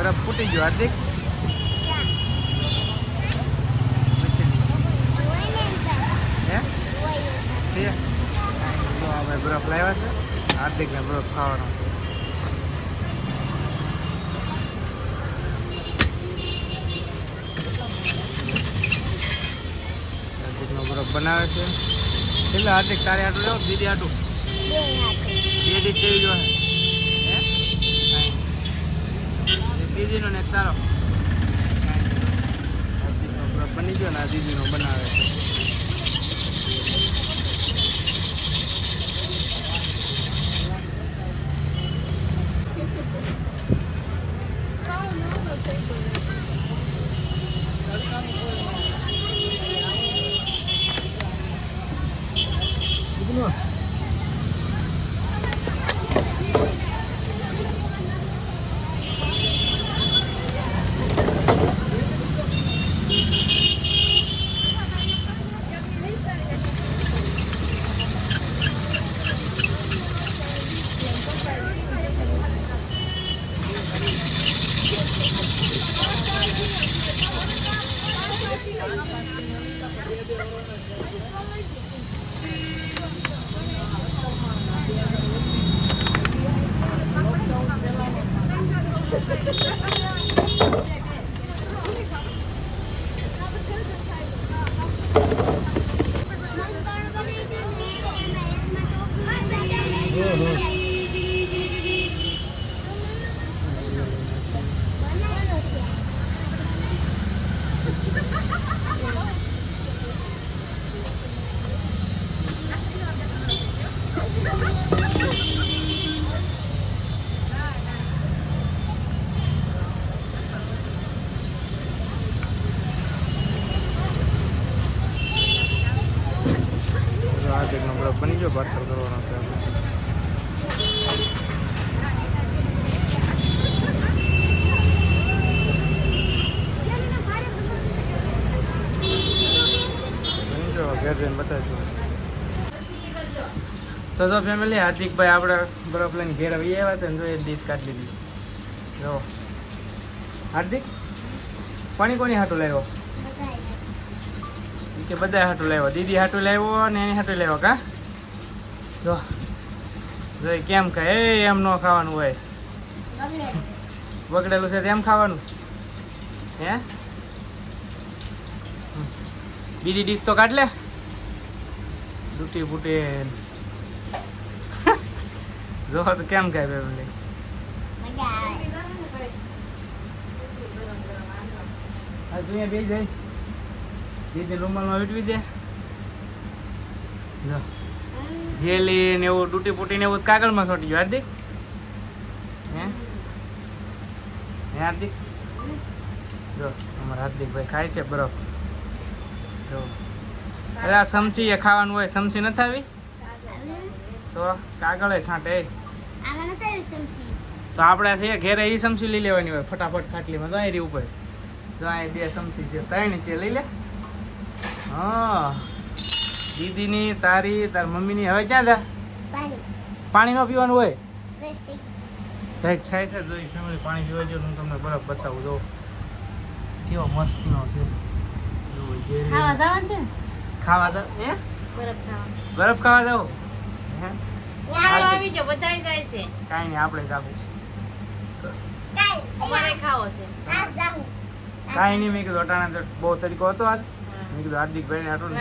બરફ ફૂટી ગયો હાર્દિક. હે અમે બરફ લાવ્યા છે. હાર્દિકને બરફ ખાવાનો છે. હાર્દિકનો બરફ બનાવે છે. એટલે હાર્દિક તારે આટલું લેવો દીદી આટલું બે ડીશ જેવી જો હે દીદીનો ને તારો હાર્દિકનો બરફ બની ગયો ને આ દીદીનો બનાવે છે. હાર્દિકનો બરફ બની ગયો. પાર્સલ કરવાનો છે આપણે. ઘેર જઈને બતાવીશું. તો ફેમિલી હાર્દિકભાઈ આપણે બરફ લઈને ઘેર આવી આવ્યા હતા ને એક ડીશ કાઢી લીધી. જો હાર્દિક પાણી કોની હાટું લાવ્યો કે બધા હાટું લાવ્યો? દીદી હાટું લાવ્યો ને એની હાટું લાવ્યો કા? જો જો કેમ ખાય એમ ન ખાવાનું હોય. બગડેલું છે તેમ ખાવાનું હે? બીજી ડીશ તો કાઢ લે. તૂટી ફૂટી જો તો કેમ ખાય ફેમિલી? હા તું બે જાય દીદી રૂમાલમાં વીટવી દે. જેલી ને એવું તૂટી ફૂટી ને એવું કાગળમાં ચોટી ગયું. હાર્દિક હે હાર્દિક જો અમારા હાર્દિકભાઈ ખાય છે બરફ. જો અરે આ સમસી એ ખાવાનું હોય. સમસી નથી આવી તો કાગળ છાંટે. તો આપણે છે ઘેરે એ સમસી લઈ લેવાની હોય ફટાફટ ખાટલીમાં. તો અહીં ઉપર જો અહીં બે સમસી છે, ત્રણ છે, લઈ લે. હા દીદીની તારી તાર મમ્મીની હવે ક્યાં જા? પાણી ન પીવાનું હોય થાય છે. જોઈ ફેમિલી પાણી પીવા જો. હું તમને બરફ બતાવું. જો કેવો મસ્તીનો છે. ખાવા જાવ હે? બરફ ખાવા જાવ હે? કાંઈ નહીં આપણે જાવું. કાંઈ નહીં મેં કીધું અટાણા બહુ તરીકો હતો આજ. મેં કીધું હાર્દિકભાઈ ને આટલું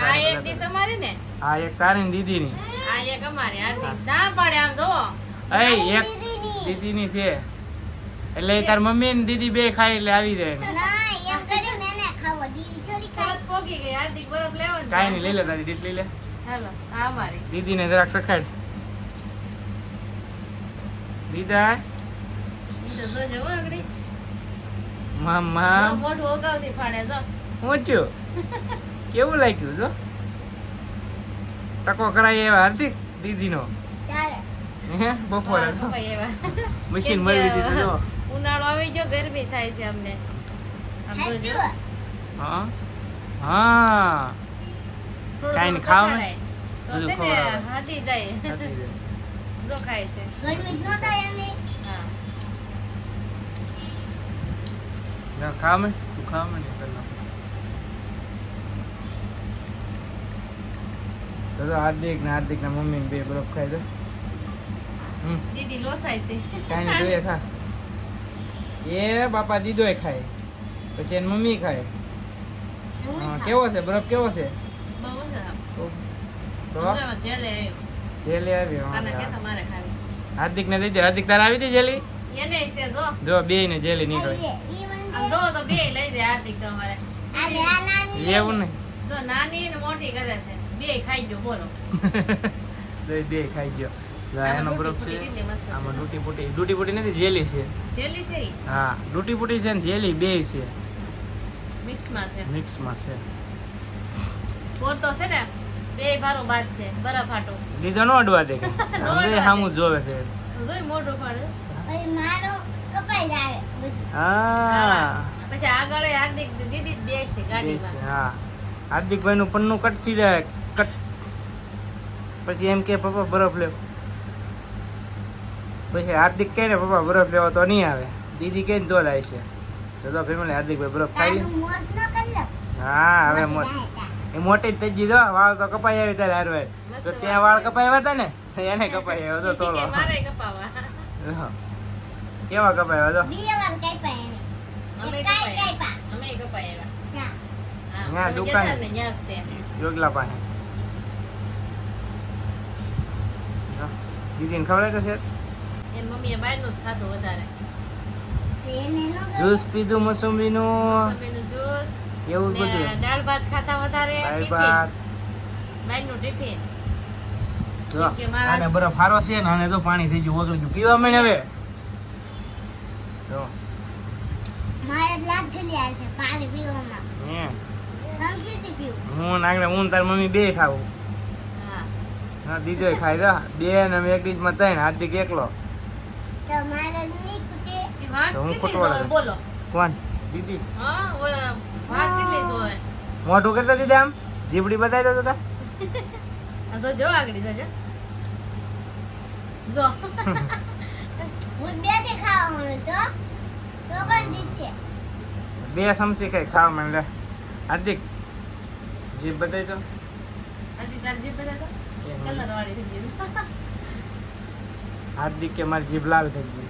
હા એક તારી ને દીદી ની એક દીદી ની છે એટલે તાર મમ્મી ને દીદી બે ખાય એટલે આવી જાય. કાંઈ નહીં લઈ લે તારી ડીશ લઈ લે. દીદી ને જરાક સખાડ દીદા. મામા મોટ્યો કેવું લાગ્યું? જો ટકો કરાય એવા હાર્દિક દીદી નો બપોરે મશીન મળી દીધું. જો ઉનાળો આવી ગયો, ગરમી થાય છે અમને. હા હા કાંઈ નહીં ખાવ ને હાથી જાય જો ખાય છે. ગરમી ન થાય અને હા ના ખા મેં તું ખા મેં નહીં પેલા તો હાર્દિક ના મમ્મી બે બરફ ખાઈ દે દીદી લોસાય છે કાંઈ નહીં જોઈએ ખા એ બાપા દીદોય ખાય પછી એની મમ્મી ખાય એવું હા, ખાય. કેવો છે બરફ કેવો છે બહુ મજા આવે. તો મજામાં જેલે આવ્યું. જેલી આવી કાના કહેતા મારે ખાવી. હાર્દિક ને દઈ દે હાર્દિક તારે આવી હતી જેલી એને છે જો જો બે ને જેલી નીકળે આમ જો તો બે લઈ જાય હાર્દિક તો અમારે એવું નહીં જો નાની ને મોટી કરે છે બે ખાઈ ગયો બોલો બે ખાઈ ગયો જો આ એનો બરફ છે કેટલી મસ્ત છે. આમાં ડૂટી પૂટી નથી જેલી છે જેલી છે ઈ હા ડૂટી પૂટી છે ને જેલી બે છે મિક્સમાં છે મિક્સમાં છે કોર તો છે ને બે ભારો બાદ છે બરફ હાટો દીધો નો અડવા દે કે નો આમ અડવા સામું દે. જોવે છે જોઈ મોઢું પાડે હા પછી આગળ હાર્દિક દીદી જ બે છે બે છે, ગાડીમાં હા હાર્દિકભાઈ નું પન્નું કટથી જાય કટ પછી એમ કે પપ્પા બરફ લેવ પછી હાર્દિક કહે ને પપ્પા બરફ લેવો તો નહીં આવે દીદી કહે ને તો જ આવશે તો ફેમિલી હાર્દિકભાઈ બરફ ખાઈ લે હા હવે એ મોટી જ થઈ ગઈ જો વાળ તો કપાઈ આવી ત્યારે હારવાર મસ્ત તો ત્યાં વાળ કપાઈ આવ્યા હતા ને એને કપાઈ આવ્યો તો દીદી કે તોડો મારે કપાવા કેવા કપાઈ આવ્યો તો અમે કપાયા હા ન્યા તમે દુકાને. જતા ને ન્યા જ તે. યોગલા પાસે દીદીને ખવડાય તો છે એની મમ્મીએ બહારનું જ ખાધું વધારે જ્યુસ પીધું મોસંબીનું મોસંબીનું જ્યુસ એવું ને બધું દાળ ભાત ખાતા વધારે દાળ ટિફિન ભાત બહારનું ટિફિન જો કેમ કે મારા- આને બરફ હારો છે ને આને તો પાણી થઈ ગયું ઓગળી ગયું પીવા માંડે હવે જો હે. હું નાગડે હું ને તારી મમ્મી બે ખાવું હા હા દીદો ખાઈ દો બે ને અમે એક ડીશમાં ત્રણ હાર્દિક એકલો એ વાત તો હું કેટલી ખોટવાળો જોવે છું. બોલો કોણ દીદી હા ઓલા વાત કેટલી જોવે મોઢું કરતા દીધા આમ જીબડી બતાવી દો તો આ જો જો આગળ જો જો બે સમસી કઈ ખાવા માંડે હાર્દિક જીભ બતાવી દો આજી તાર જીભ બધા તો કલર વાળી થઈ ગઈ હાર્દિક કે મારી જીભ લાલ થઈ ગઈ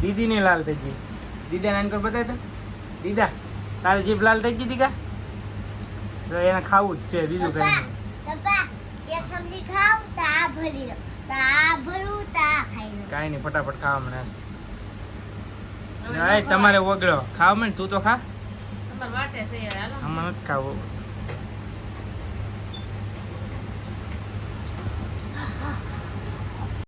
દીદી ને લાલ થઈ ગઈ દીદા નાન કર બતાવી દો દીદા તારી જીભ લાલ થઈ ગઈ દીકા તો એને ખાવું જ છે બીજું કઈ નહીં કાંઈ નહીં ફટાફટ ખાવા મને હવે તમારે ઓગળો ખાવા માંડ તું તો ખા તમાર વાટે છે હવે હાલો આમાં નથી ખાવું